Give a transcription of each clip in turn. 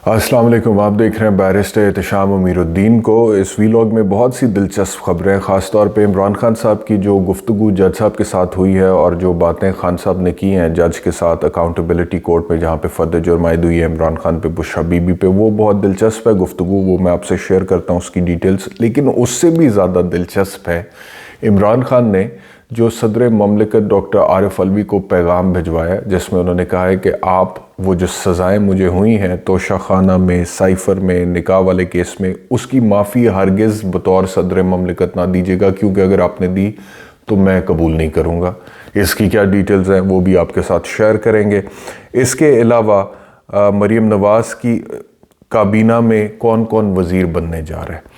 السلام علیکم، آپ دیکھ رہے ہیں بیرسٹر احتشام امیر الدین کو۔ اس ویلاگ میں بہت سی دلچسپ خبریں، خاص طور پہ عمران خان صاحب کی جو گفتگو جج صاحب کے ساتھ ہوئی ہے اور جو باتیں خان صاحب نے کی ہیں جج کے ساتھ اکاؤنٹیبلٹی کورٹ میں، جہاں پہ فرد جرم عائد ہوئی ہے عمران خان پہ، بشریٰ بی بی پہ، وہ بہت دلچسپ ہے گفتگو، وہ میں آپ سے شیئر کرتا ہوں اس کی ڈیٹیلز۔ لیکن اس سے بھی زیادہ دلچسپ ہے عمران خان نے جو صدر مملکت ڈاکٹر عارف علوی کو پیغام بھجوایا، جس میں انہوں نے کہا ہے کہ آپ وہ جو سزائیں مجھے ہوئی ہیں توشہ خانہ میں، سائفر میں، نکاح والے کیس میں، اس کی معافی ہرگز بطور صدر مملکت نہ دیجیے گا، کیونکہ اگر آپ نے دی تو میں قبول نہیں کروں گا۔ اس کی کیا ڈیٹیلز ہیں وہ بھی آپ کے ساتھ شیئر کریں گے۔ اس کے علاوہ مریم نواز کی کابینہ میں کون کون وزیر بننے جا رہے ہیں،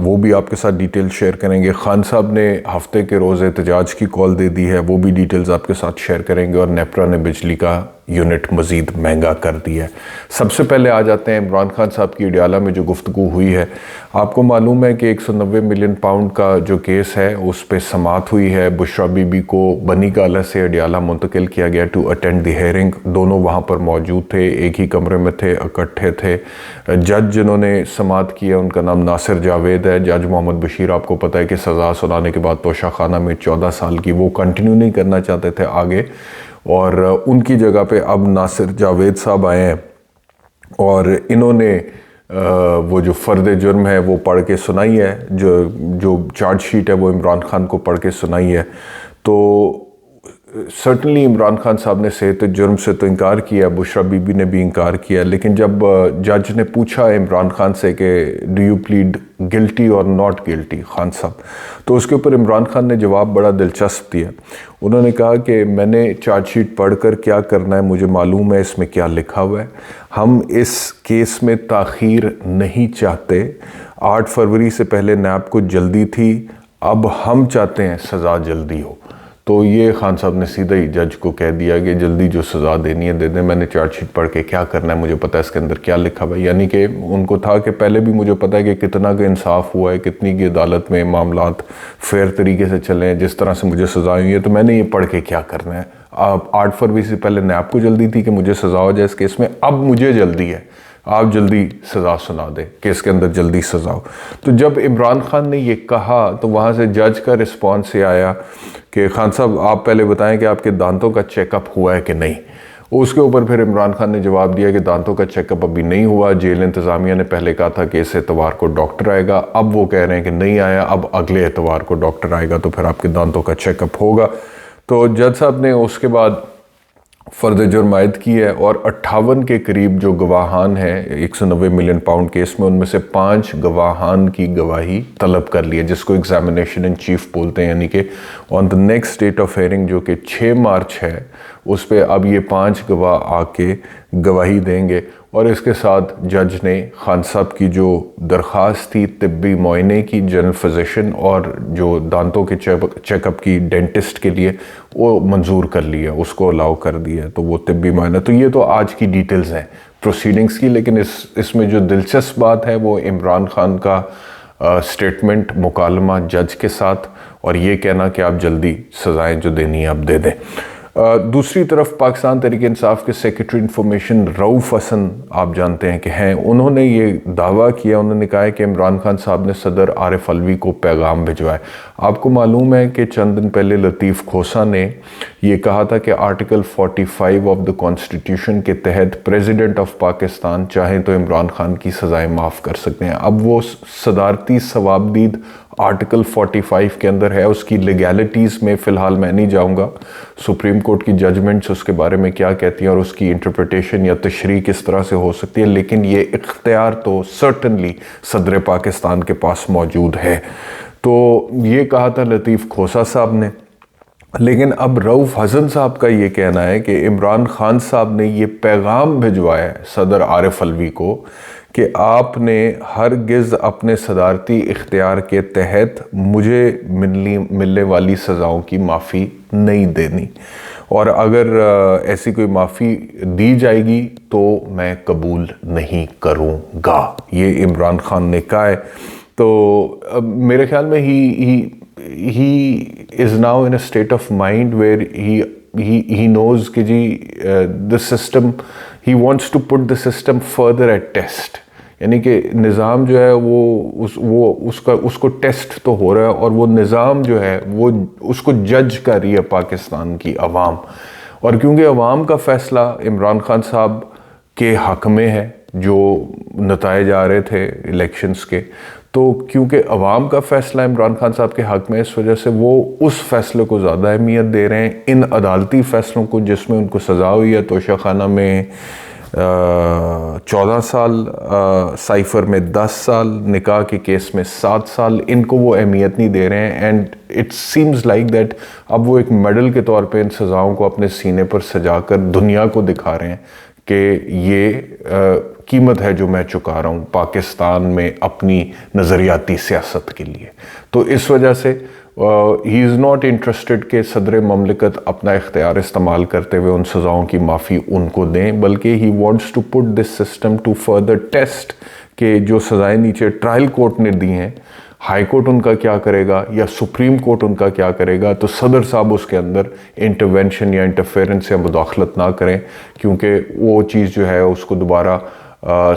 وہ بھی آپ کے ساتھ ڈیٹیل شیئر کریں گے۔ خان صاحب نے ہفتے کے روز احتجاج کی کال دے دی ہے، وہ بھی ڈیٹیلز آپ کے ساتھ شیئر کریں گے۔ اور نیپرا نے بجلی کا یونٹ مزید مہنگا کر دیا ہے۔ سب سے پہلے آ جاتے ہیں عمران خان صاحب کی اڈیالہ میں جو گفتگو ہوئی ہے۔ آپ کو معلوم ہے کہ 190 ملین پاؤنڈ کا جو کیس ہے اس پہ سماعت ہوئی ہے۔ بشریٰ بی بی کو بنی گالہ سے اڈیالہ منتقل کیا گیا ٹو اٹینڈ دی ہیئرنگ۔ دونوں وہاں پر موجود تھے، ایک ہی کمرے میں تھے، اکٹھے تھے۔ جج جنہوں نے سماعت کیا ان کا نام ناصر جاوید ہے۔ جج محمد بشیر آپ کو پتہ ہے کہ سزا سنانے کے بعد توشہ خانہ میں 14 سال کی، وہ کنٹینیو نہیں کرنا چاہتے تھے آگے، اور ان کی جگہ پہ اب ناصر جاوید صاحب آئے ہیں، اور انہوں نے وہ جو فرد جرم ہے وہ پڑھ کے سنائی ہے، جو چارج شیٹ ہے وہ عمران خان کو پڑھ کے سنائی ہے۔ تو سرٹنلی عمران خان صاحب نے صحت جرم سے تو انکار کیا، بشریٰ بی بی نے بھی انکار کیا، لیکن جب جج نے پوچھا عمران خان سے کہ ڈو یو پلیڈ گلٹی اور ناٹ گلٹی خان صاحب، تو اس کے اوپر عمران خان نے جواب بڑا دلچسپ دیا۔ انہوں نے کہا کہ میں نے چارج شیٹ پڑھ کر کیا کرنا ہے مجھے معلوم ہے، اس میں کیا لکھا ہوا ہے، ہم اس کیس میں تاخیر نہیں چاہتے، 8 فروری سے پہلے نیب کو جلدی تھی، اب ہم چاہتے ہیں سزا جلدی ہو۔ تو یہ خان صاحب نے سیدھا ہی جج کو کہہ دیا کہ جلدی جو سزا دینی ہے دے دیں، میں نے چارج شیٹ پڑھ کے کیا کرنا ہے مجھے پتہ ہے اس کے اندر کیا لکھا ہوا ہے۔ یعنی کہ ان کو تھا کہ پہلے بھی مجھے پتہ ہے کہ کتنا کا انصاف ہوا ہے، کتنی کی عدالت میں معاملات فیئر طریقے سے چلے ہیں، جس طرح سے مجھے سزا ہوئی ہے، تو میں نے یہ پڑھ کے کیا کرنا ہے۔ 8 فروری سے پہلے نیب کو جلدی تھی کہ مجھے سزا ہو جائے اس کیس میں، اب مجھے جلدی ہے، آپ جلدی سزا سنا دیں کہ اس کے اندر جلدی سزا ہو۔ تو جب عمران خان نے یہ کہا تو وہاں سے جج کا رسپانس یہ آیا کہ خان صاحب آپ پہلے بتائیں کہ آپ کے دانتوں کا چیک اپ ہوا ہے کہ نہیں۔ اس کے اوپر پھر عمران خان نے جواب دیا کہ دانتوں کا چیک اپ ابھی نہیں ہوا، جیل انتظامیہ نے پہلے کہا تھا کہ اس اتوار کو ڈاکٹر آئے گا، اب وہ کہہ رہے ہیں کہ نہیں آیا، اب اگلے اتوار کو ڈاکٹر آئے گا تو پھر آپ کے دانتوں کا چیک اپ ہوگا۔ تو جج صاحب نے اس کے بعد فرد جرم عائد کی ہے، اور 58 کے قریب جو گواہان ہیں 190 ملین پاؤنڈ کیس میں، ان میں سے 5 گواہان کی گواہی طلب کر لی ہے، جس کو ایگزامینیشن ان چیف بولتے ہیں، یعنی کہ on the next date of hearing جو کہ 6 مارچ ہے، اس پہ اب یہ 5 گواہ آ کے گواہی دیں گے۔ اور اس کے ساتھ جج نے خان صاحب کی جو درخواست تھی طبی معائنے کی، جنرل فزیشن اور جو دانتوں کے چیک اپ کی ڈینٹسٹ کے لیے، وہ منظور کر لیا، اس کو الاؤ کر دیا، تو وہ طبی معائنہ۔ تو یہ تو آج کی ڈیٹیلز ہیں پروسیڈنگز کی، لیکن اس میں جو دلچسپ بات ہے وہ عمران خان کا سٹیٹمنٹ، مکالمہ جج کے ساتھ، اور یہ کہنا کہ آپ جلدی سزائیں جو دینی ہیں آپ دے دیں۔ دوسری طرف پاکستان تحریک انصاف کے سیکریٹری انفارمیشن رؤوف حسن آپ جانتے ہیں کہ ہیں، انہوں نے یہ دعویٰ کیا، انہوں نے کہا ہے کہ عمران خان صاحب نے صدر عارف علوی کو پیغام بھجوایا۔ آپ کو معلوم ہے کہ چند دن پہلے لطیف کھوسہ نے یہ کہا تھا کہ آرٹیکل 45 آف دا کانسٹیٹیوشن کے تحت پریزیڈنٹ آف پاکستان چاہیں تو عمران خان کی سزائیں معاف کر سکتے ہیں۔ اب وہ صدارتی ثوابدید آرٹیکل 45 کے اندر ہے، اس کی لیگیلٹیز میں فی الحال میں نہیں جاؤں گا، سپریم کورٹ کی ججمنٹس اس کے بارے میں کیا کہتی ہیں اور اس کی انٹرپریٹیشن یا تشریح کس طرح سے ہو سکتی ہے، لیکن یہ اختیار تو سرٹنلی صدر پاکستان کے پاس موجود ہے۔ تو یہ کہا تھا لطیف کھوسہ صاحب نے، لیکن اب رؤوف حسن صاحب کا یہ کہنا ہے کہ عمران خان صاحب نے یہ پیغام بھجوایا ہے صدر عارف علوی کو کہ آپ نے ہرگز اپنے صدارتی اختیار کے تحت مجھے ملنے والی سزاؤں کی معافی نہیں دینی، اور اگر ایسی کوئی معافی دی جائے گی تو میں قبول نہیں کروں گا، یہ عمران خان نے کہا ہے۔ تو میرے خیال میں he is now in a state of mind where he knows کہ جی the system he wants to put the system further at test, یعنی کہ نظام جو ہے وہ اس کو ٹیسٹ تو ہو رہا ہے، اور وہ نظام جو ہے وہ اس کو جج کر رہی ہے پاکستان کی عوام. اور کیونکہ عوام کا فیصلہ عمران خان صاحب کے حق میں ہے جو نتائج آ رہے تھے الیکشنز کے، تو کیونکہ عوام کا فیصلہ عمران خان صاحب کے حق میں، اس وجہ سے وہ اس فیصلے کو زیادہ اہمیت دے رہے ہیں. ان عدالتی فیصلوں کو جس میں ان کو سزا ہوئی ہے توشہ خانہ میں 14 سال، سائفر میں 10 سال، نکاح کے کیس میں 7 سال، ان کو وہ اہمیت نہیں دے رہے ہیں. And it seems like that اب وہ ایک میڈل کے طور پہ ان سزاؤں کو اپنے سینے پر سجا کر دنیا کو دکھا رہے ہیں کہ یہ قیمت ہے جو میں چکا رہا ہوں پاکستان میں اپنی نظریاتی سیاست کے لیے. تو اس وجہ سے ہی از ناٹ انٹرسٹڈ کہ صدر مملکت اپنا اختیار استعمال کرتے ہوئے ان سزاؤں کی معافی ان کو دیں، بلکہ he wants to put this system to further test کہ جو سزائیں نیچے ٹرائل کورٹ نے دی ہیں، ہائی کورٹ ان کا کیا کرے گا یا سپریم کورٹ ان کا کیا کرے گا، تو صدر صاحب اس کے اندر انٹرونشن یا انٹرفیرنس یا مداخلت نہ کریں، کیونکہ وہ چیز جو ہے اس کو دوبارہ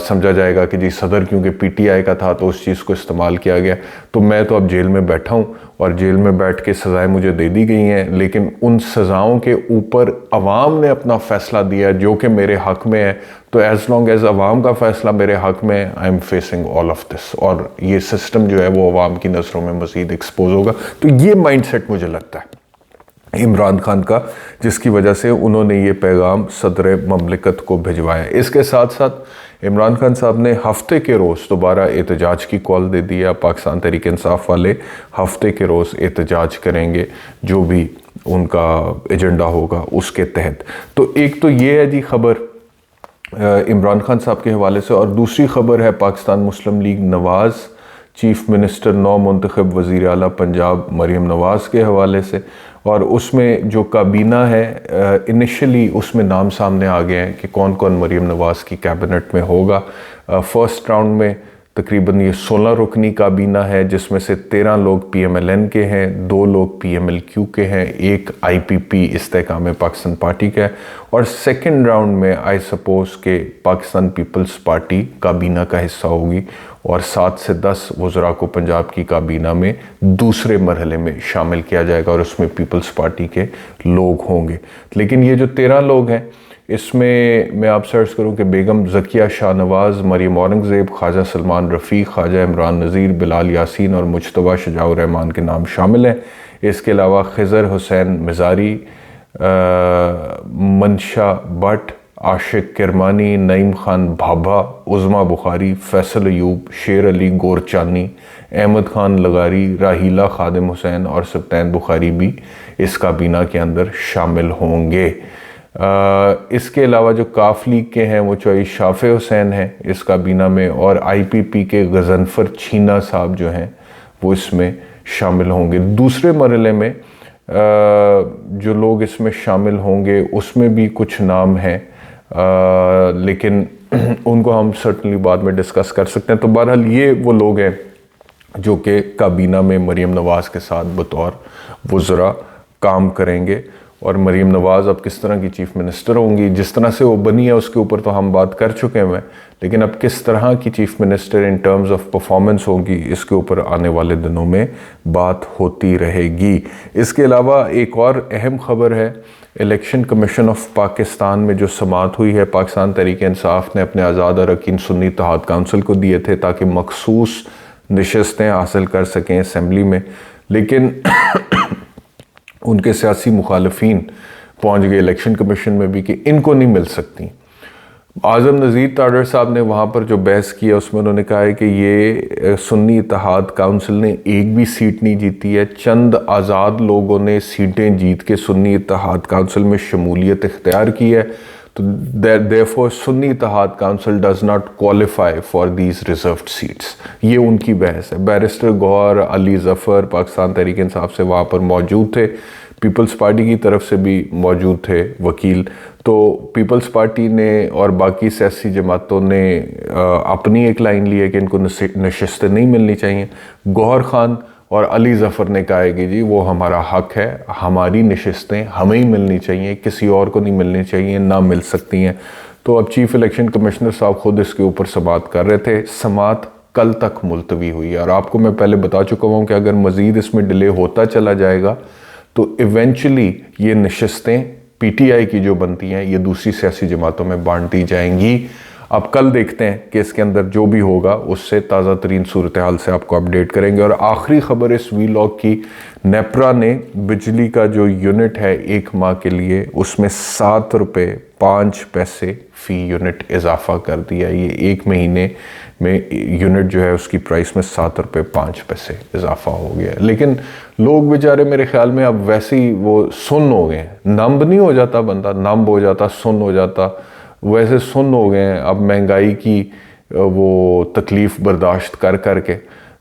سمجھا جائے گا کہ جی صدر کیونکہ پی ٹی آئی کا تھا تو اس چیز کو استعمال کیا گیا. تو میں تو اب جیل میں بیٹھا ہوں اور جیل میں بیٹھ کے سزائیں مجھے دے دی گئی ہیں، لیکن ان سزاؤں کے اوپر عوام نے اپنا فیصلہ دیا جو کہ میرے حق میں ہے. تو ایز لانگ ایز عوام کا فیصلہ میرے حق میں، I am facing all of this, اور یہ سسٹم جو ہے وہ عوام کی نظروں میں مزید ایکسپوز ہوگا. تو یہ مائنڈ سیٹ مجھے لگتا ہے عمران خان کا، جس کی وجہ سے انہوں نے یہ پیغام صدر مملکت کو بھجوایا. اس کے ساتھ ساتھ عمران خان صاحب نے ہفتے کے روز دوبارہ احتجاج کی کال دے دی ہے. پاکستان تحریک انصاف والے ہفتے کے روز احتجاج کریں گے جو بھی ان کا ایجنڈا ہوگا اس کے تحت. تو ایک تو یہ ہے جی خبر عمران خان صاحب کے حوالے سے، اور دوسری خبر ہے پاکستان مسلم لیگ نواز چیف منسٹر نو منتخب وزیر اعلیٰ پنجاب مریم نواز کے حوالے سے. اور اس میں جو کابینہ ہے انیشلی اس میں نام سامنے آ گئے ہیں کہ کون کون مریم نواز کی کیبنٹ میں ہوگا. فرسٹ راؤنڈ میں تقریباً یہ 16 رکنی کابینہ ہے، جس میں سے 13 لوگ پی ایم ایل این کے ہیں، 2 لوگ پی ایم ایل کیو کے ہیں، ایک آئی پی پی استحکام پاکستان پارٹی کا ہے. اور سیکنڈ راؤنڈ میں آئی سپوز کہ پاکستان پیپلز پارٹی کابینہ کا حصہ ہوگی، اور 7 سے 10 وزراء کو پنجاب کی کابینہ میں دوسرے مرحلے میں شامل کیا جائے گا، اور اس میں پیپلز پارٹی کے لوگ ہوں گے. لیکن یہ جو 13 لوگ ہیں اس میں آپ سرچ کروں کہ بیگم ذکیہ شاہ نواز، مریم اورنگزیب، خواجہ سلمان رفیق، خواجہ عمران نذیر، بلال یاسین اور مجتبیٰ شجاع الرحمان کے نام شامل ہیں. اس کے علاوہ خضر حسین مزاری، منشا بٹ، عاشق کرمانی، نعیم خان بھابھا، عظمیٰ بخاری، فیصل ایوب، شیر علی گورچانی، احمد خان لغاری، راحیلہ خادم حسین اور سبطین بخاری بھی اس کابینہ کے اندر شامل ہوں گے. اس کے علاوہ جو کاف لیگ کے ہیں وہ چوئی شافع حسین ہیں اس کابینہ میں، اور آئی پی پی کے غضنفر چھینا صاحب جو ہیں وہ اس میں شامل ہوں گے. دوسرے مرحلے میں جو لوگ اس میں شامل ہوں گے اس میں بھی کچھ نام ہیں، لیکن ان کو ہم سرٹنلی بعد میں ڈسکس کر سکتے ہیں. تو بہرحال یہ وہ لوگ ہیں جو کہ کابینہ میں مریم نواز کے ساتھ بطور وزراء کام کریں گے. اور مریم نواز اب کس طرح کی چیف منسٹر ہوں گی، جس طرح سے وہ بنی ہے اس کے اوپر تو ہم بات کر چکے ہیں، لیکن اب کس طرح کی chief minister in terms of performance ہوگی اس کے اوپر آنے والے دنوں میں بات ہوتی رہے گی. اس کے علاوہ ایک اور اہم خبر ہے، الیکشن کمیشن آف پاکستان میں جو سماعت ہوئی ہے، پاکستان تحریک انصاف نے اپنے آزاد اراکین سنی اتحاد کونسل کو دیے تھے تاکہ مخصوص نشستیں حاصل کر سکیں اسمبلی میں، لیکن ان کے سیاسی مخالفین پہنچ گئے الیکشن کمیشن میں بھی کہ ان کو نہیں مل سکتی. اعظم نذیر تاڑر صاحب نے وہاں پر جو بحث کیا اس میں انہوں نے کہا ہے کہ یہ سنی اتحاد کونسل نے ایک بھی سیٹ نہیں جیتی ہے، چند آزاد لوگوں نے سیٹیں جیت کے سنی اتحاد کونسل میں شمولیت اختیار کی ہے. تو therefore Sunni Ittehad Council does not qualify for these reserved seats. یہ ان کی بحث ہے. بیرسٹر گوہر علی ظفر پاکستان تحریک انصاف سے وہاں پر موجود تھے، پیپلز پارٹی کی طرف سے بھی موجود تھے وکیل. تو پیپلز پارٹی نے اور باقی سیاسی جماعتوں نے اپنی ایک لائن لی ہے کہ ان کو نشستیں نہیں ملنی چاہیے. گوہر خان اور علی ظفر نے کہا ہے کہ جی وہ ہمارا حق ہے، ہماری نشستیں ہمیں ہی ملنی چاہیے، کسی اور کو نہیں ملنی چاہیے، نہ مل سکتی ہیں. تو اب چیف الیکشن کمشنر صاحب خود اس کے اوپر سماعت کر رہے تھے. سماعت کل تک ملتوی ہوئی ہے اور آپ کو میں پہلے بتا چکا ہوں کہ اگر مزید اس میں ڈیلے ہوتا چلا جائے گا تو ایونچولی یہ نشستیں پی ٹی آئی کی جو بنتی ہیں یہ دوسری سیاسی جماعتوں میں بانٹ دی جائیں گی. اب کل دیکھتے ہیں کہ اس کے اندر جو بھی ہوگا اس سے تازہ ترین صورتحال سے آپ کو اپڈیٹ کریں گے. اور آخری خبر اس وی لاگ کی، نیپرا نے بجلی کا جو یونٹ ہے 1 ماہ کے لیے اس میں 7 روپے 5 پیسے فی یونٹ اضافہ کر دیا. یہ 1 مہینے میں یونٹ جو ہے اس کی پرائس میں 7 روپے 5 پیسے اضافہ ہو گیا. لیکن لوگ بیچارے میرے خیال میں اب ویسے ہی وہ سن ہو گئے ہیں. نمب نہیں ہو جاتا بندہ، نمب ہو جاتا، سن ہو جاتا، ویسے سن ہو گئے ہیں اب مہنگائی کی وہ تکلیف برداشت کر کر کے.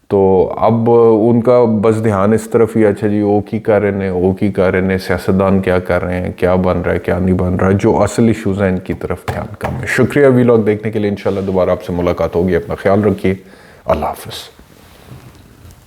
تو اب ان کا بس دھیان اس طرف ہی، اچھا جی او کی کر رہے ہیں، او کی کر رہے ہیں، سیاستدان کیا کر رہے ہیں، کیا بن رہا ہے، کیا نہیں بن رہا ہے. جو اصل ایشوز ہیں ان کی طرف دھیان کم ہے. شکریہ وی لاگ دیکھنے کے لیے. انشاءاللہ دوبارہ آپ سے ملاقات ہوگی. اپنا خیال رکھیے. اللہ حافظ.